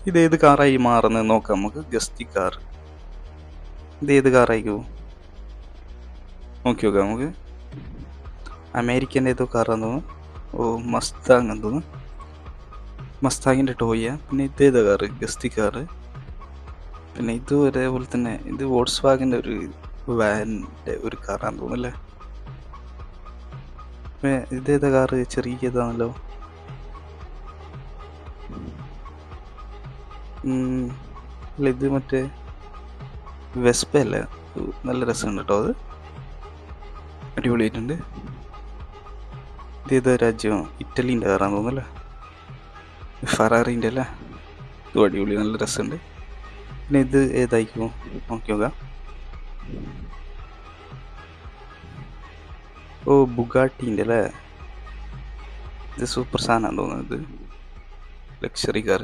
ഇതേത് കാറായി മാറുന്നത് നോക്കാം നമുക്ക്. ഗസ്തി കാർ. ഇതേത് കാറായിരിക്കും നോക്കി നോക്കാം നമുക്ക്. അമേരിക്കൻ്റെ ഏതോ കാറാന്ന് തോന്നുന്നു. ഓ, മസ്താങ് എന്ന് തോന്നുന്നു. മസ്താങ്ങിൻ്റെ ടോയ. പിന്നെ ഇതേതാ കാറ്? ഗസ്തി കാറ്. പിന്നെ ഇത് ഒരേപോലെ തന്നെ, ഇത് വോൾക്സ് വാഗൻ്റെ ഒരു വാനിൻ്റെ ഒരു കാറാന്ന് തോന്നുന്നല്ലേ. ഇതേതാ കാറ്? ചെറിയതാണല്ലോ. അല്ല, ഇത് മറ്റേ വെസ്പ അല്ലേ. നല്ല രസമുണ്ട് കേട്ടോ, അത് അടിപൊളിയായിട്ടുണ്ട്. ഇതേതാ രാജ്യം? ഇറ്റലീൻ്റെ കാറാന്ന് തോന്നുന്നല്ലേ. ഫെറാറിൻ്റെ അല്ലേ. ഇത് അടിപൊളി, നല്ല രസമുണ്ട്. പിന്നെ ഇത് ഏതായിരിക്കും നോക്കി നോക്കാം. ഓ, ബുഗാട്ടീൻ്റെ അല്ലേ. ഇത് സൂപ്പർ സാധനമാണെന്ന് തോന്നുന്നത്. ഇത് ലക്ഷറി കാർ.